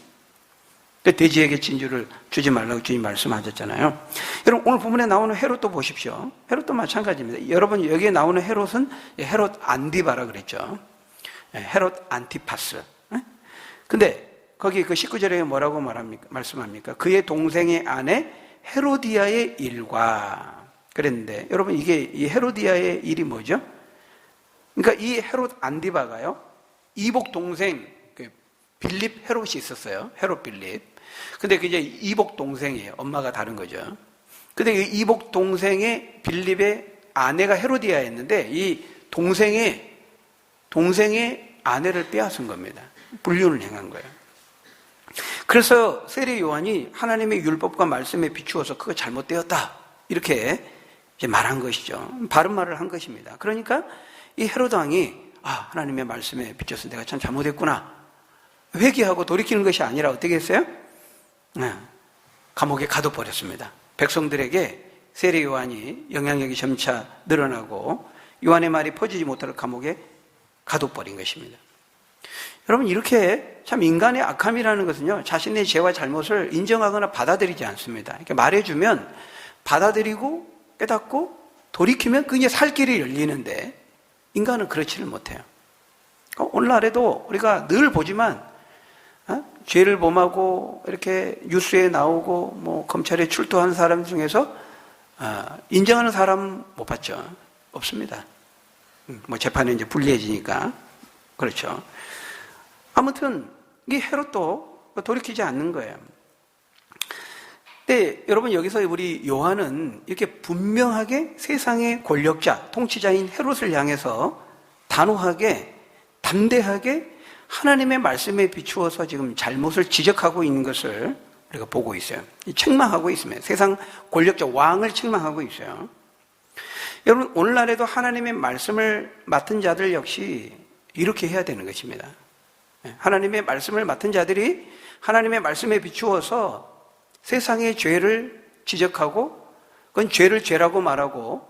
돼지에게 진주를 주지 말라고 주님 말씀하셨잖아요. 여러분, 오늘 본문에 나오는 헤롯도 보십시오. 헤롯도 마찬가지입니다. 여러분, 여기에 나오는 헤롯은 헤롯 안디바라 그랬죠. 헤롯 안티파스. 근데 거기 그 19절에 뭐라고 말씀합니까? 그의 동생의 아내 헤로디아의 일과 그랬는데, 여러분, 이게 이 헤로디아의 일이 뭐죠? 그러니까 이 헤롯 안디바가요, 이복 동생 빌립 헤롯이 있었어요. 헤롯 빌립. 근데 그 이제 이복 동생이에요. 엄마가 다른 거죠. 근데 이 이복 동생의 빌립의 아내가 헤로디아였는데 이 동생의 아내를 빼앗은 겁니다. 불륜을 행한 거예요. 그래서 세례 요한이 하나님의 율법과 말씀에 비추어서 그거 잘못되었다 이렇게 이제 말한 것이죠. 바른 말을 한 것입니다. 그러니까 이 헤로드 왕이 하나님의 말씀에 비춰서 내가 참 잘못했구나 회개하고 돌이키는 것이 아니라 어떻게 했어요? 감옥에 가둬버렸습니다. 백성들에게 세례 요한이 영향력이 점차 늘어나고 요한의 말이 퍼지지 못할 감옥에 가둬버린 것입니다. 여러분, 이렇게 참 인간의 악함이라는 것은요, 자신의 죄와 잘못을 인정하거나 받아들이지 않습니다. 이렇게 말해주면 받아들이고 깨닫고 돌이키면 그게 살 길이 열리는데 인간은 그렇지를 못해요. 오늘날에도 우리가 늘 보지만 죄를 범하고 이렇게 뉴스에 나오고 뭐 검찰에 출두하는 사람 중에서 인정하는 사람 못 봤죠. 없습니다. 뭐 재판이 이제 불리해지니까. 그렇죠. 아무튼 이 헤롯도 돌이키지 않는 거예요. 근데 여러분, 여기서 우리 요한은 이렇게 분명하게 세상의 권력자, 통치자인 헤롯을 향해서 단호하게, 담대하게 하나님의 말씀에 비추어서 지금 잘못을 지적하고 있는 것을 우리가 보고 있어요. 책망하고 있습니다. 세상 권력자 왕을 책망하고 있어요. 여러분, 오늘날에도 하나님의 말씀을 맡은 자들 역시 이렇게 해야 되는 것입니다. 하나님의 말씀을 맡은 자들이 하나님의 말씀에 비추어서 세상의 죄를 지적하고 그건 죄를 죄라고 말하고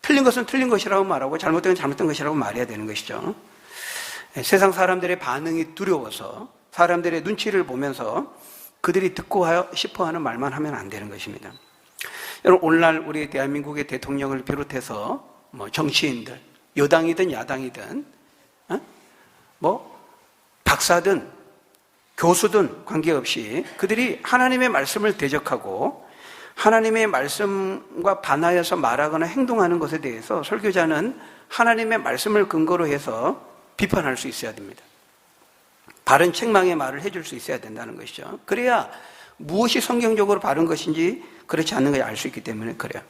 틀린 것은 틀린 것이라고 말하고 잘못된 건 잘못된 것이라고 말해야 되는 것이죠. 세상 사람들의 반응이 두려워서 사람들의 눈치를 보면서 그들이 듣고 싶어하는 말만 하면 안 되는 것입니다. 여러분, 오늘날 우리 대한민국의 대통령을 비롯해서 뭐 정치인들, 여당이든 야당이든 박사든 교수든 관계없이 그들이 하나님의 말씀을 대적하고 하나님의 말씀과 반하여서 말하거나 행동하는 것에 대해서 설교자는 하나님의 말씀을 근거로 해서 비판할 수 있어야 됩니다. 바른 책망의 말을 해줄 수 있어야 된다는 것이죠. 그래야 무엇이 성경적으로 바른 것인지 그렇지 않는 것을 알 수 있기 때문에 그래요.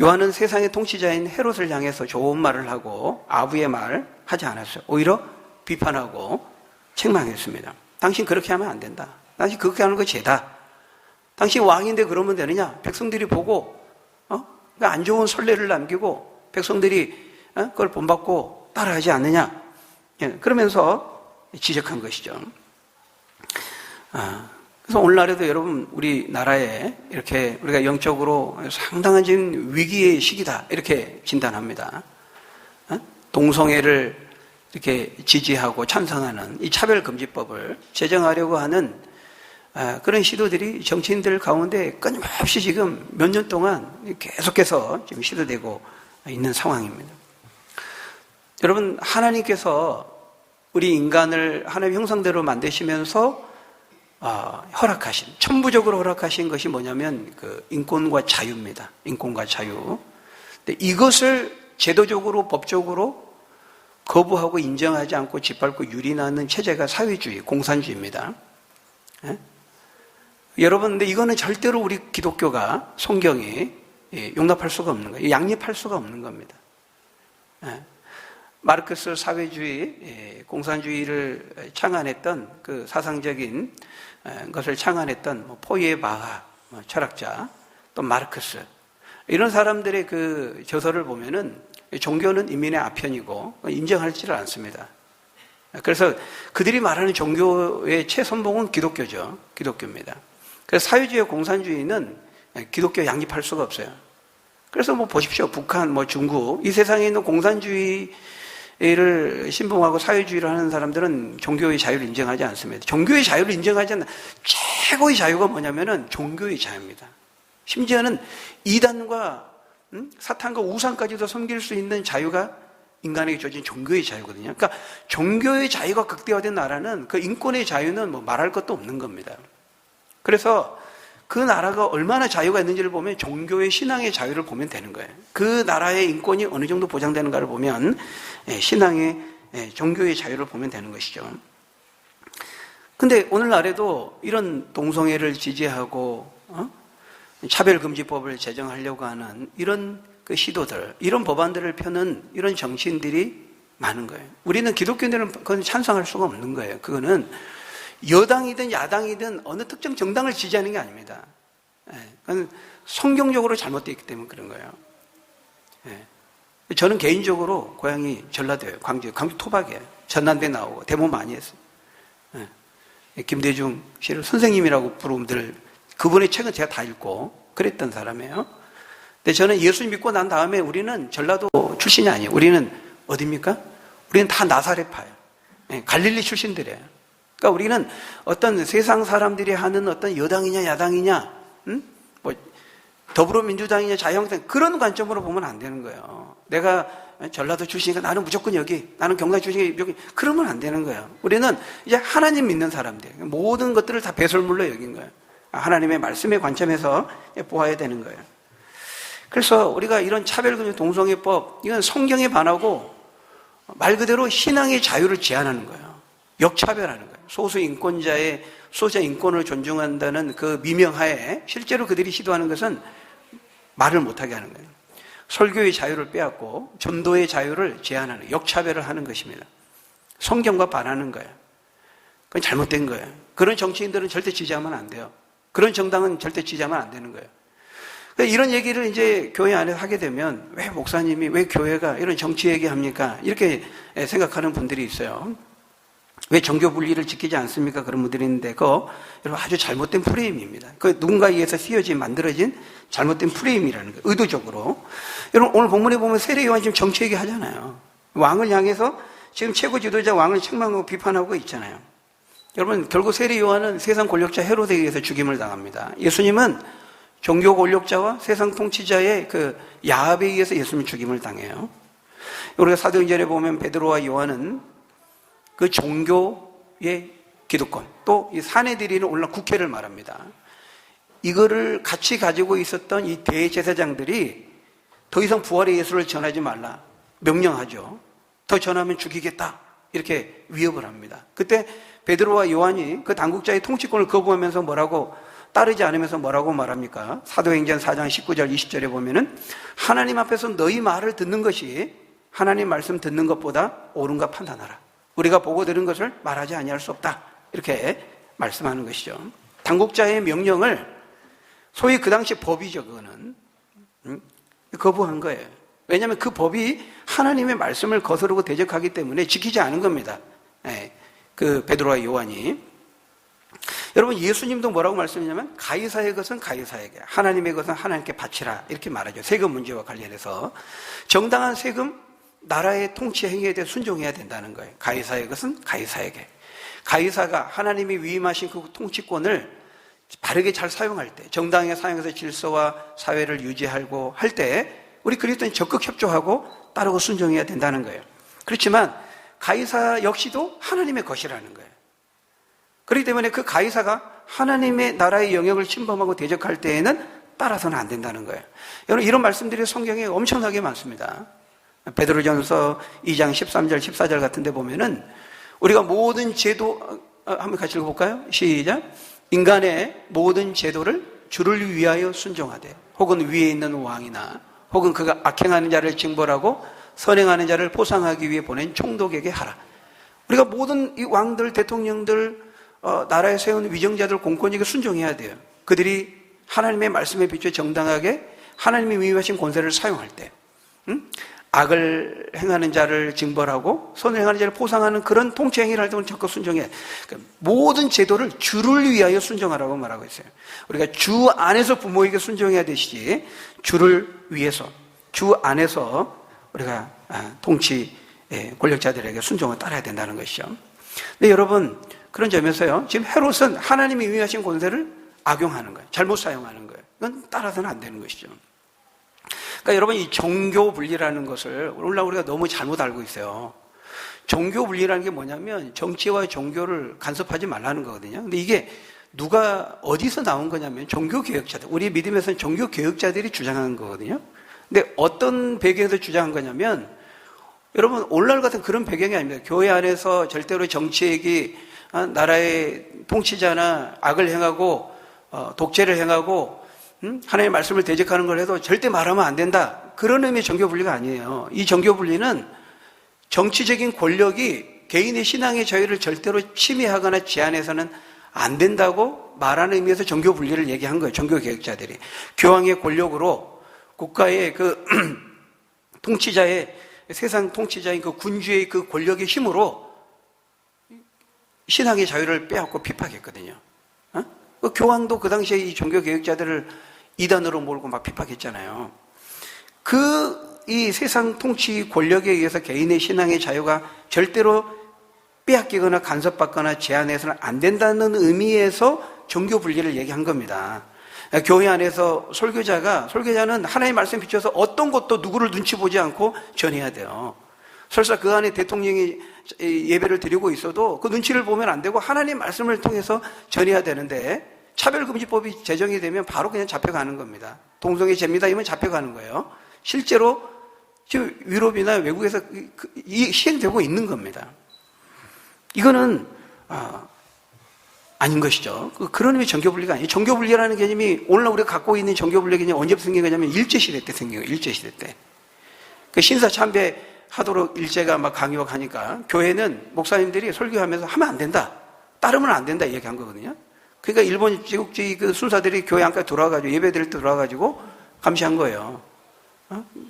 요한은 세상의 통치자인 헤롯을 향해서 좋은 말을 하고 아부의 말 하지 않았어요. 오히려 비판하고 책망했습니다. 당신 그렇게 하면 안 된다. 당신 그렇게 하는 거 죄다. 당신 왕인데 그러면 되느냐? 백성들이 보고 안 좋은 선례를 남기고 백성들이 그걸 본받고 따라하지 않느냐? 그러면서 지적한 것이죠. 그래서 오늘날에도 여러분, 우리나라에 이렇게 우리가 영적으로 상당한 지금 위기의 시기다 이렇게 진단합니다. 동성애를 이렇게 지지하고 찬성하는 이 차별금지법을 제정하려고 하는 그런 시도들이 정치인들 가운데 끊임없이 지금 몇 년 동안 계속해서 지금 시도되고 있는 상황입니다. 여러분, 하나님께서 우리 인간을 하나님의 형상대로 만드시면서 허락하신, 천부적으로 허락하신 것이 뭐냐면 그 인권과 자유입니다. 인권과 자유. 근데 이것을 제도적으로, 법적으로 거부하고 인정하지 않고 짓밟고 유린하는 체제가 사회주의, 공산주의입니다. 여러분, 근데 이거는 절대로 우리 기독교가, 성경이 용납할 수가 없는 거예요. 양립할 수가 없는 겁니다. 마르크스 사회주의, 공산주의를 창안했던 그 사상적인 것을 창안했던 포이에바하 철학자, 또 마르크스, 이런 사람들의 그 저서를 보면은 종교는 인민의 아편이고 인정하지를 않습니다. 그래서 그들이 말하는 종교의 최선봉은 기독교죠. 기독교입니다. 그래서 사회주의 공산주의는 기독교 양립할 수가 없어요. 그래서 보십시오. 북한, 중국, 이 세상에 있는 공산주의를 신봉하고 사회주의를 하는 사람들은 종교의 자유를 인정하지 않습니다. 종교의 자유를 인정하지 않는 최고의 자유가 뭐냐면은 종교의 자유입니다. 심지어는 이단과 사탄과 우상까지도 섬길 수 있는 자유가 인간에게 주어진 종교의 자유거든요. 그러니까 종교의 자유가 극대화된 나라는 그 인권의 자유는 말할 것도 없는 겁니다. 그래서 그 나라가 얼마나 자유가 있는지를 보면 종교의 신앙의 자유를 보면 되는 거예요. 그 나라의 인권이 어느 정도 보장되는가를 보면 신앙의, 종교의 자유를 보면 되는 것이죠. 근데 오늘날에도 이런 동성애를 지지하고 차별금지법을 제정하려고 하는 이런 그 시도들, 이런 법안들을 펴는 이런 정치인들이 많은 거예요. 우리는 기독교인들은 그건 찬성할 수가 없는 거예요. 그거는 여당이든 야당이든 어느 특정 정당을 지지하는 게 아닙니다. 그건 성경적으로 잘못되어 있기 때문에 그런 거예요. 저는 개인적으로 고향이 전라도예요. 광주 토박이에요. 전남대 나오고 데모 많이 했어요. 김대중 씨를 선생님이라고 부르면 그분의 책은 제가 다 읽고 그랬던 사람이에요. 근데 저는 예수 믿고 난 다음에 우리는 전라도 출신이 아니에요. 우리는 어디입니까? 우리는 다 나사렛파예요. 갈릴리 출신들이에요. 그러니까 우리는 어떤 세상 사람들이 하는 어떤 여당이냐 야당이냐, 뭐 더불어민주당이냐 자유한국당 그런 관점으로 보면 안 되는 거예요. 내가 전라도 출신이니까 나는 무조건 여기, 나는 경남 출신이니까 여기, 그러면 안 되는 거예요. 우리는 이제 하나님 믿는 사람들, 모든 것들을 다 배설물로 여긴 거예요. 하나님의 말씀의 관점에서 보아야 되는 거예요. 그래서 우리가 이런 차별금지 동성애법, 이건 성경에 반하고 말 그대로 신앙의 자유를 제한하는 거예요. 역차별하는 거예요. 소수 인권자의 소수자 인권을 존중한다는 그 미명하에 실제로 그들이 시도하는 것은 말을 못하게 하는 거예요. 설교의 자유를 빼앗고 전도의 자유를 제한하는, 역차별을 하는 것입니다. 성경과 반하는 거예요. 그건 잘못된 거예요. 그런 정치인들은 절대 지지하면 안 돼요. 그런 정당은 절대 지지하면 안 되는 거예요. 이런 얘기를 이제 교회 안에서 하게 되면 왜 목사님이, 왜 교회가 이런 정치 얘기합니까? 이렇게 생각하는 분들이 있어요. 왜 종교 분리를 지키지 않습니까? 그런 분들이 있는데 그거 여러분 아주 잘못된 프레임입니다. 그 누군가에 의해서 만들어진 잘못된 프레임이라는 거예요. 의도적으로. 여러분 오늘 본문에 보면 세례 요한 지금 정치 얘기 하잖아요. 왕을 향해서 지금 최고 지도자 왕을 책망하고 비판하고 있잖아요. 여러분 결국 세례 요한은 세상 권력자 헤로데에 의해서 죽임을 당합니다. 예수님은 종교 권력자와 세상 통치자의 그 야합에 의해서 예수님 죽임을 당해요. 우리가 사도행전에 보면 베드로와 요한은 그 종교의 기득권, 또 이 사내들이는 오늘날 국회를 말합니다. 이거를 같이 가지고 있었던 이 대제사장들이 더 이상 부활의 예수를 전하지 말라 명령하죠. 더 전하면 죽이겠다 이렇게 위협을 합니다. 그때 베드로와 요한이 그 당국자의 통치권을 거부하면서 뭐라고, 따르지 않으면서 뭐라고 말합니까? 사도행전 4장 19절 20절에 보면은 하나님 앞에서 너희 말을 듣는 것이 하나님 말씀 듣는 것보다 옳은가 판단하라. 우리가 보고 들은 것을 말하지 아니할 수 없다. 이렇게 말씀하는 것이죠. 당국자의 명령을, 소위 그 당시 법이죠, 그거는. 거부한 거예요. 왜냐하면 그 법이 하나님의 말씀을 거스르고 대적하기 때문에 지키지 않은 겁니다. 그 베드로와 요한이. 여러분 예수님도 뭐라고 말씀하냐면 가이사의 것은 가이사에게, 하나님의 것은 하나님께 바치라 이렇게 말하죠. 세금 문제와 관련해서 정당한 세금, 나라의 통치 행위에 대해 순종해야 된다는 거예요. 가이사의 것은 가이사에게. 가이사가 하나님이 위임하신 그 통치권을 바르게 잘 사용할 때, 정당하게 사용해서 질서와 사회를 유지하고 할 때 우리 그리스도인이 적극 협조하고 따르고 순종해야 된다는 거예요. 그렇지만 가이사 역시도 하나님의 것이라는 거예요. 그렇기 때문에 그 가이사가 하나님의 나라의 영역을 침범하고 대적할 때에는 따라서는 안 된다는 거예요. 여러분 이런 말씀들이 성경에 엄청나게 많습니다. 베드로전서 2장 13절 14절 같은 데 보면은 우리가 모든 제도, 한번 같이 읽어볼까요? 시작. 인간의 모든 제도를 주를 위하여 순종하되, 혹은 위에 있는 왕이나 혹은 그가 악행하는 자를 징벌하고 선행하는 자를 보상하기 위해 보낸 총독에게 하라. 우리가 모든 이 왕들, 대통령들, 나라에 세운 위정자들 공권력에 순종해야 돼요. 그들이 하나님의 말씀에 비추어 정당하게 하나님이 위임하신 권세를 사용할 때, 악을 행하는 자를 징벌하고 선을 행하는 자를 포상하는 그런 통치 행위를 할 때는 적극 순종해. 그러니까 모든 제도를 주를 위하여 순종하라고 말하고 있어요. 우리가 주 안에서 부모에게 순종해야 되시지, 주를 위해서, 주 안에서 우리가 통치 권력자들에게 순종을 따라야 된다는 것이죠. 근데 여러분 그런 점에서요, 지금 헤롯은 하나님이 위임하신 권세를 악용하는 거예요. 잘못 사용하는 거예요. 이건 따라서는 안 되는 것이죠. 그러니까 여러분 이 종교 분리라는 것을 오늘날 우리가 너무 잘못 알고 있어요. 종교 분리라는 게 뭐냐면 정치와 종교를 간섭하지 말라는 거거든요. 근데 이게 누가 어디서 나온 거냐면 종교 개혁자들, 우리 믿음에서는 종교 개혁자들이 주장한 거거든요. 근데 어떤 배경에서 주장한 거냐면, 여러분 오늘날 같은 그런 배경이 아닙니다. 교회 안에서 절대로 정치액이 나라의 통치자나 악을 행하고 독재를 행하고 하나님의 말씀을 대적하는 걸 해도 절대 말하면 안 된다. 그런 의미의 정교분리가 아니에요. 이 정교분리는 정치적인 권력이 개인의 신앙의 자유를 절대로 침해하거나 제한해서는 안 된다고 말하는 의미에서 정교분리를 얘기한 거예요. 종교개혁자들이. 교황의 권력으로 국가의 그 통치자의, 세상 통치자인 그 군주의 그 권력의 힘으로 신앙의 자유를 빼앗고 핍박했거든요. 그 교황도 그 당시에 이 종교개혁자들을 이단으로 몰고 막 핍박했잖아요. 이 세상 통치 권력에 의해서 개인의 신앙의 자유가 절대로 빼앗기거나 간섭받거나 제한해서는 안 된다는 의미에서 정교분리를 얘기한 겁니다. 교회 안에서 설교자는 하나님의 말씀에 비춰서 어떤 것도 누구를 눈치 보지 않고 전해야 돼요. 설사 그 안에 대통령이 예배를 드리고 있어도 그 눈치를 보면 안 되고 하나님의 말씀을 통해서 전해야 되는데, 차별금지법이 제정이 되면 바로 그냥 잡혀가는 겁니다. 동성애 죄입니다이면 잡혀가는 거예요. 실제로 지금 유럽이나 외국에서 시행되고 있는 겁니다. 이거는 아닌 것이죠. 그런 의미의 정교분리가 아니에요. 정교분리라는 개념이 오늘날 우리가 갖고 있는 정교분리 개념이 언제부터 생긴 거냐면 일제시대 때 생긴 거예요. 일제시대 때. 그 신사참배하도록 일제가 막 강요하고 하니까 교회는 목사님들이 설교하면서 하면 안 된다, 따르면 안 된다 얘기한 거거든요. 그러니까 일본 제국주의 그 순사들이 교회 안까지 돌아와가지고 예배 드릴 때 돌아와가지고 감시한 거예요.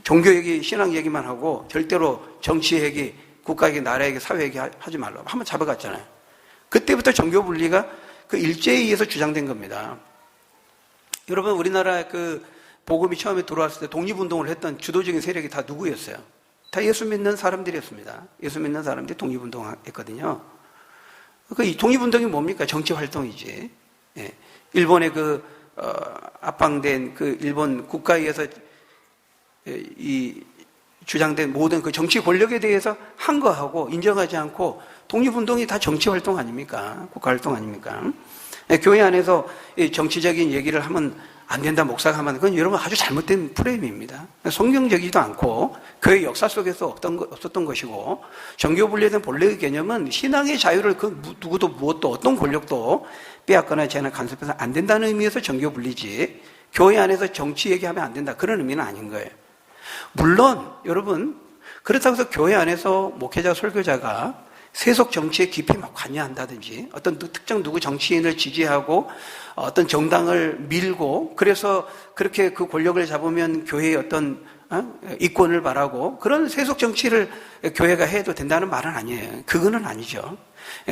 종교 얘기, 신앙 얘기만 하고 절대로 정치 얘기, 국가 얘기, 나라 얘기, 사회 얘기 하지 말라고 한번 잡아갔잖아요. 그때부터 정교 분리가 그 일제에 의해서 주장된 겁니다. 여러분, 우리나라 그 복음이 처음에 들어왔을 때 독립운동을 했던 주도적인 세력이 다 누구였어요? 다 예수 믿는 사람들이었습니다. 예수 믿는 사람들이 독립운동 했거든요. 그 독립운동이 뭡니까? 정치 활동이지. 예. 일본의 압방된 그 일본 국가에 의해서 이 주장된 모든 그 정치 권력에 대해서 한 거하고 인정하지 않고 독립운동이 다 정치 활동 아닙니까? 국가 활동 아닙니까? 교회 안에서 정치적인 얘기를 하면 안 된다, 목사가 하면, 그건 여러분 아주 잘못된 프레임입니다. 성경적이지도 않고 교회 역사 속에서 없었던 것이고, 정교분리에 대한 본래의 개념은 신앙의 자유를 그 누구도 무엇도 어떤 권력도 빼앗거나 제한을 간섭해서 안 된다는 의미에서 정교분리지, 교회 안에서 정치 얘기하면 안 된다, 그런 의미는 아닌 거예요. 물론 여러분, 그렇다고 해서 교회 안에서 목회자, 설교자가 세속 정치에 깊이 막 관여한다든지 어떤 특정 누구 정치인을 지지하고 어떤 정당을 밀고 그래서 그렇게 그 권력을 잡으면 교회의 어떤 이권을 바라고 그런 세속 정치를 교회가 해도 된다는 말은 아니에요. 그거는 아니죠.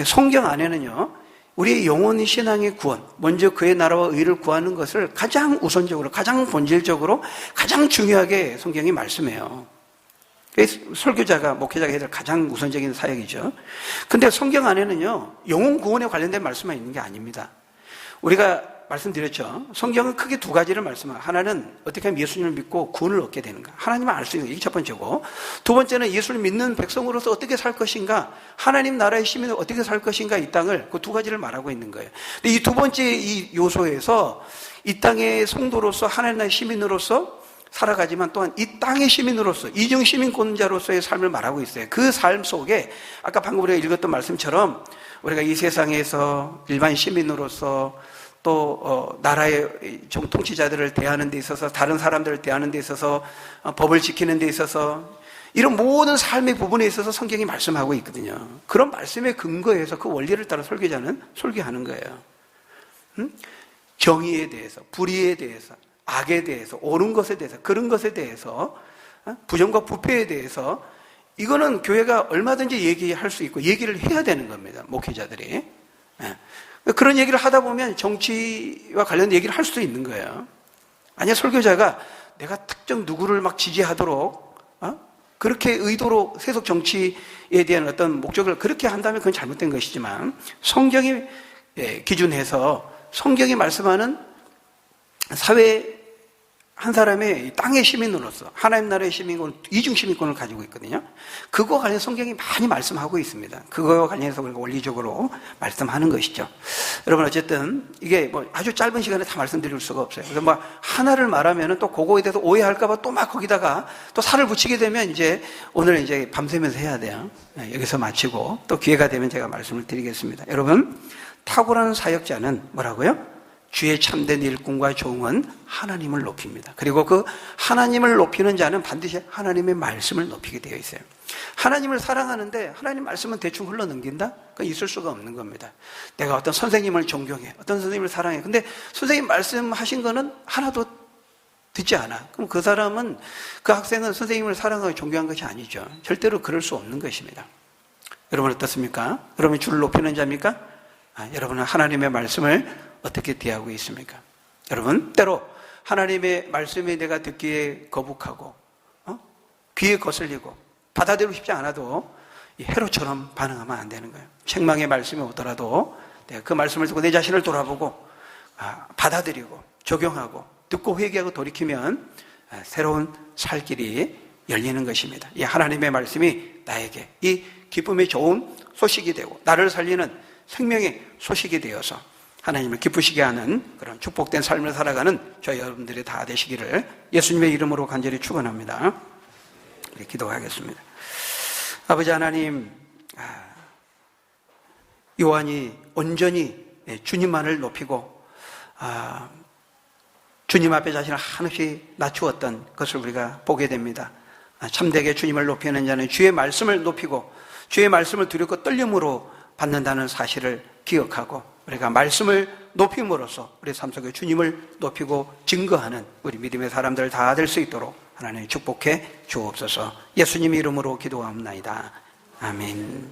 성경 안에는요, 우리의 영혼의 신앙의 구원, 먼저 그의 나라와 의를 구하는 것을 가장 우선적으로, 가장 본질적으로, 가장 중요하게 성경이 말씀해요. 설교자가, 목회자가 해야 될 가장 우선적인 사역이죠. 근데 성경 안에는요, 영혼 구원에 관련된 말씀만 있는 게 아닙니다. 우리가 말씀드렸죠. 성경은 크게 두 가지를 말씀해요. 하나는 어떻게 하면 예수님을 믿고 구원을 얻게 되는가. 하나님을 알 수 있는 게 이게 첫 번째고, 두 번째는 예수를 믿는 백성으로서 어떻게 살 것인가, 하나님 나라의 시민으로 어떻게 살 것인가, 이 땅을, 그 두 가지를 말하고 있는 거예요. 근데 이 두 번째 이 요소에서 이 땅의 성도로서, 하나님 나라의 시민으로서 살아가지만 또한 이 땅의 시민으로서, 이중 시민권자로서의 삶을 말하고 있어요. 그 삶 속에 아까 방금 우리가 읽었던 말씀처럼 우리가 이 세상에서 일반 시민으로서 또 나라의 통치자들을 대하는 데 있어서, 다른 사람들을 대하는 데 있어서, 법을 지키는 데 있어서, 이런 모든 삶의 부분에 있어서 성경이 말씀하고 있거든요. 그런 말씀에 근거해서 그 원리를 따라 설교자는 설교하는 거예요. 정의에 대해서, 불의에 대해서, 악에 대해서, 옳은 것에 대해서, 그런 것에 대해서, 부정과 부패에 대해서, 이거는 교회가 얼마든지 얘기할 수 있고 얘기를 해야 되는 겁니다. 목회자들이. 그런 얘기를 하다 보면 정치와 관련된 얘기를 할 수도 있는 거예요. 만약 설교자가 내가 특정 누구를 막 지지하도록 그렇게 의도로 세속 정치에 대한 어떤 목적을 그렇게 한다면 그건 잘못된 것이지만, 성경이 기준해서 성경이 말씀하는 사회 한 사람의 땅의 시민으로서 하나님 나라의 시민권, 이중 시민권을 가지고 있거든요. 그거와 관련 성경이 많이 말씀하고 있습니다. 그거와 관련해서 우리가 원리적으로 말씀하는 것이죠. 여러분, 어쨌든 이게 뭐 아주 짧은 시간에 다 말씀드릴 수가 없어요. 그래서 뭐 하나를 말하면은 또 그거에 대해서 오해할까봐 또 막 거기다가 또 살을 붙이게 되면 이제 오늘 이제 밤새면서 해야 돼요. 여기서 마치고 또 기회가 되면 제가 말씀을 드리겠습니다. 여러분, 탁월한 사역자는 뭐라고요? 주의 참된 일꾼과 종은 하나님을 높입니다. 그리고 그 하나님을 높이는 자는 반드시 하나님의 말씀을 높이게 되어 있어요. 하나님을 사랑하는데 하나님 말씀은 대충 흘러넘긴다? 그건 있을 수가 없는 겁니다. 내가 어떤 선생님을 존경해, 어떤 선생님을 사랑해. 근데 선생님 말씀하신 거는 하나도 듣지 않아. 그럼 그 사람은, 그 학생은 선생님을 사랑하고 존경한 것이 아니죠. 절대로 그럴 수 없는 것입니다. 여러분 어떻습니까? 여러분이 주를 높이는 자입니까? 여러분은 하나님의 말씀을 어떻게 대하고 있습니까? 여러분, 때로 하나님의 말씀에 내가 듣기에 거북하고 귀에 거슬리고 받아들이고 싶지 않아도 이 헤롯처럼 반응하면 안 되는 거예요. 책망의 말씀이 오더라도 내가 그 말씀을 듣고 내 자신을 돌아보고 받아들이고 적용하고 듣고 회개하고 돌이키면 새로운 살 길이 열리는 것입니다. 이 하나님의 말씀이 나에게 이 기쁨의 좋은 소식이 되고 나를 살리는 생명의 소식이 되어서 하나님을 기쁘시게 하는 그런 축복된 삶을 살아가는 저희 여러분들이 다 되시기를 예수님의 이름으로 간절히 축원합니다. 기도하겠습니다. 아버지 하나님, 요한이 온전히 주님만을 높이고 주님 앞에 자신을 한없이 낮추었던 것을 우리가 보게 됩니다. 참되게 주님을 높이는 자는 주의 말씀을 높이고 주의 말씀을 두렵고 떨림으로 받는다는 사실을 기억하고 우리가 말씀을 높임으로써 우리 삶 속에 주님을 높이고 증거하는 우리 믿음의 사람들 다 될 수 있도록 하나님 축복해 주옵소서. 예수님 이름으로 기도합니다. 아멘.